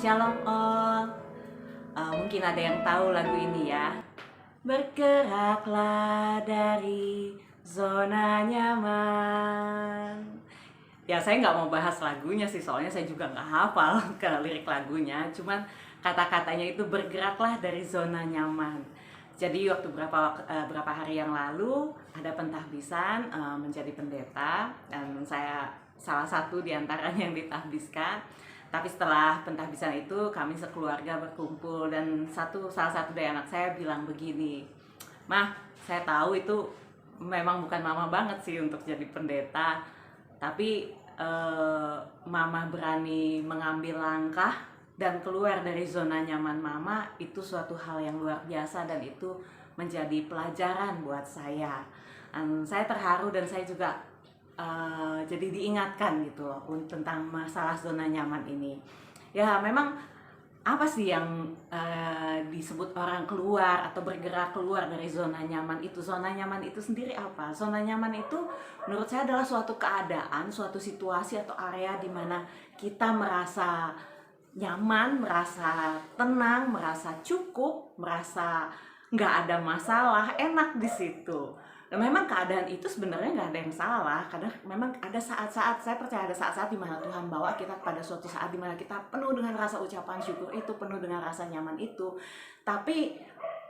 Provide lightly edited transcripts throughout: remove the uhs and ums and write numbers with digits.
Shalom all. Mungkin ada yang tahu lagu ini ya. Bergeraklah dari zona nyaman. Ya saya nggak mau bahas lagunya sih, soalnya saya juga nggak hafal ke lirik lagunya. Cuman kata-katanya itu bergeraklah dari zona nyaman. Jadi waktu berapa hari yang lalu ada pentahbisan menjadi pendeta, dan saya salah satu di antaranya yang ditahbiskan. Tapi setelah pentahbisan itu kami sekeluarga berkumpul, dan salah satu dari anak saya bilang begini, "Mah, saya tahu itu memang bukan mama banget sih untuk jadi pendeta, tapi mama berani mengambil langkah dan keluar dari zona nyaman mama, itu suatu hal yang luar biasa dan itu menjadi pelajaran buat saya." Saya terharu dan saya juga jadi diingatkan gitu loh tentang masalah zona nyaman ini. Ya memang apa sih yang disebut orang keluar atau bergerak keluar dari zona nyaman itu? Zona nyaman itu sendiri apa? Zona nyaman itu menurut saya adalah suatu keadaan, suatu situasi atau area di mana kita merasa nyaman, merasa tenang, merasa cukup, merasa nggak ada masalah, enak di situ. Dan memang keadaan itu sebenarnya nggak ada yang salah. Kadang memang ada saat-saat, saya percaya ada saat-saat di mana Tuhan bawa kita pada suatu saat di mana kita penuh dengan rasa ucapan syukur itu, penuh dengan rasa nyaman itu. Tapi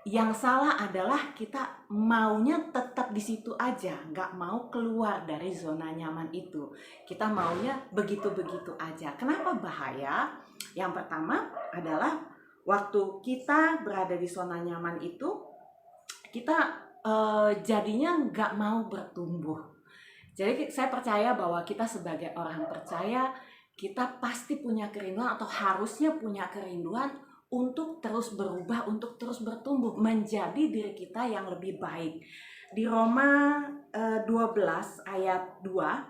yang salah adalah kita maunya tetap di situ aja, nggak mau keluar dari zona nyaman itu. Kita maunya begitu-begitu aja. Kenapa bahaya? Yang pertama adalah waktu kita berada di zona nyaman itu, kita jadinya nggak mau bertumbuh. Jadi saya percaya bahwa kita sebagai orang percaya, kita pasti punya kerinduan atau harusnya punya kerinduan untuk terus berubah, untuk terus bertumbuh menjadi diri kita yang lebih baik. Di Roma 12 ayat 2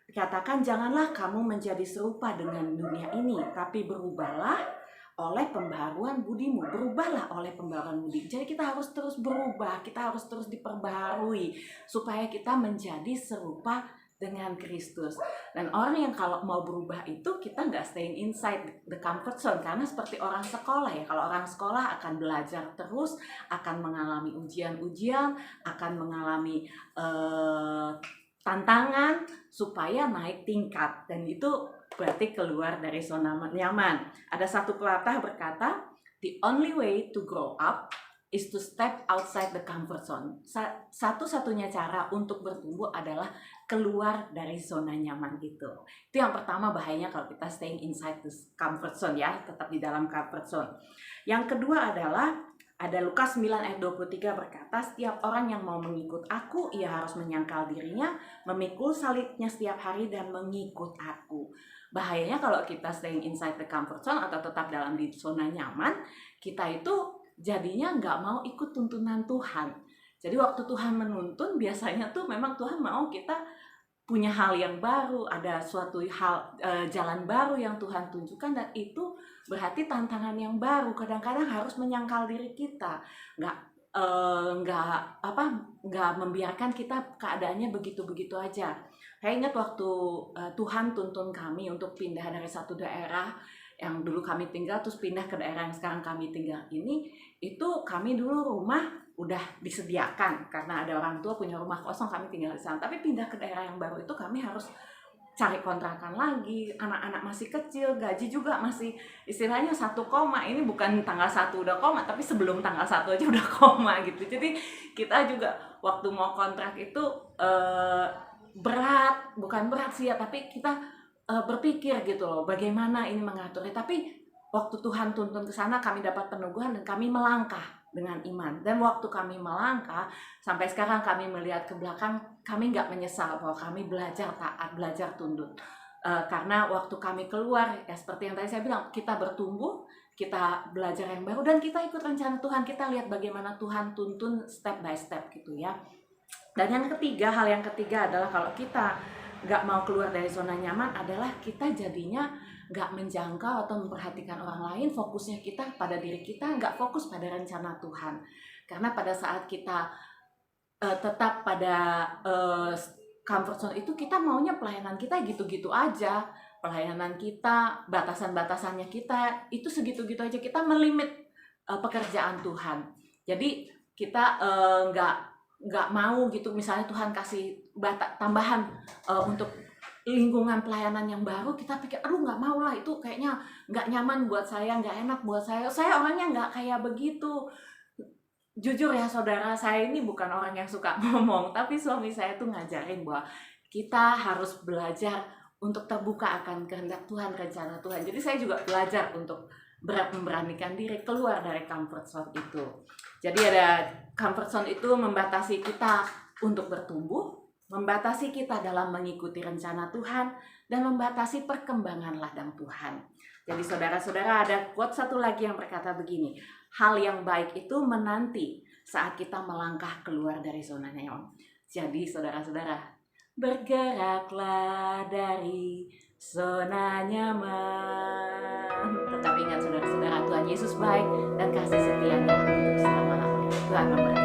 dikatakan, "Janganlah kamu menjadi serupa dengan dunia ini, tapi berubahlah oleh pembaharuan budimu." Berubahlah oleh pembaharuan budi. Jadi kita harus terus berubah, kita harus terus diperbaharui supaya kita menjadi serupa dengan Kristus. Dan orang yang kalau mau berubah itu, kita nggak staying inside the comfort zone, karena seperti orang sekolah ya. Kalau orang sekolah akan belajar terus, akan mengalami ujian-ujian, akan mengalami tantangan supaya naik tingkat, dan itu berarti keluar dari zona nyaman. Ada satu pepatah berkata, "The only way to grow up is to step outside the comfort zone." Satu-satunya cara untuk bertumbuh adalah keluar dari zona nyaman itu. Itu yang pertama bahayanya kalau kita staying inside the comfort zone ya, tetap di dalam comfort zone. Yang kedua adalah ada Lukas 9 ayat 23 berkata, "Setiap orang yang mau mengikut aku, ia harus menyangkal dirinya, memikul salibnya setiap hari dan mengikut aku." Bahayanya kalau kita staying inside the comfort zone atau tetap dalam di zona nyaman, kita itu jadinya nggak mau ikut tuntunan Tuhan. Jadi waktu Tuhan menuntun, biasanya tuh memang Tuhan mau kita punya hal yang baru, ada suatu hal jalan baru yang Tuhan tunjukkan, dan itu berarti tantangan yang baru. Kadang-kadang harus menyangkal diri kita, nggak membiarkan kita keadaannya begitu-begitu aja. Saya ingat waktu Tuhan tuntun kami untuk pindah dari satu daerah yang dulu kami tinggal terus pindah ke daerah yang sekarang kami tinggal ini, itu kami dulu rumah udah disediakan karena ada orang tua punya rumah kosong, kami tinggal di sana. Tapi pindah ke daerah yang baru itu kami harus cari kontrakan lagi, anak-anak masih kecil, gaji juga masih istilahnya 1 koma. Ini bukan tanggal 1 udah koma, tapi sebelum tanggal 1 aja udah koma gitu. Jadi kita juga waktu mau kontrak itu bukan berat sih ya, tapi kita berpikir gitu loh, bagaimana ini mengaturnya. Tapi waktu Tuhan tuntun ke sana, kami dapat peneguhan dan kami melangkah dengan iman. Dan waktu kami melangkah, sampai sekarang kami melihat ke belakang, kami nggak menyesal bahwa kami belajar taat, belajar tunduk. Karena waktu kami keluar, ya seperti yang tadi saya bilang, kita bertumbuh, kita belajar yang baru, dan kita ikut rencana Tuhan. Kita lihat bagaimana Tuhan tuntun step by step gitu ya. Dan hal yang ketiga adalah kalau kita nggak mau keluar dari zona nyaman adalah kita jadinya nggak menjangkau atau memperhatikan orang lain, fokusnya kita pada diri kita, nggak fokus pada rencana Tuhan. Karena pada saat kita tetap pada comfort zone itu, kita maunya pelayanan kita gitu-gitu aja. pelayanan kita, batasan-batasannya kita, itu segitu-gitu aja kita melimit pekerjaan Tuhan. Jadi kita nggak mau gitu, misalnya Tuhan kasih tambahan untuk lingkungan pelayanan yang baru, kita pikir aduh nggak mau lah, itu kayaknya nggak nyaman buat saya, nggak enak buat saya orangnya nggak kayak begitu. Jujur ya saudara, saya ini bukan orang yang suka ngomong, tapi suami saya tuh ngajarin bahwa kita harus belajar untuk terbuka akan kehendak Tuhan, rencana Tuhan. Jadi saya juga belajar untuk memberanikan diri keluar dari comfort zone itu. Jadi ada comfort zone itu membatasi kita untuk bertumbuh, membatasi kita dalam mengikuti rencana Tuhan, dan membatasi perkembangan ladang Tuhan. Jadi saudara-saudara, ada quote satu lagi yang berkata begini, hal yang baik itu menanti saat kita melangkah keluar dari zona nyaman. Jadi saudara-saudara, bergeraklah dari zona nyaman. Tetap ingat saudara-saudara, Tuhan Yesus baik dan kasih setianya untuk selama-lamanya. Tuhan memberkati.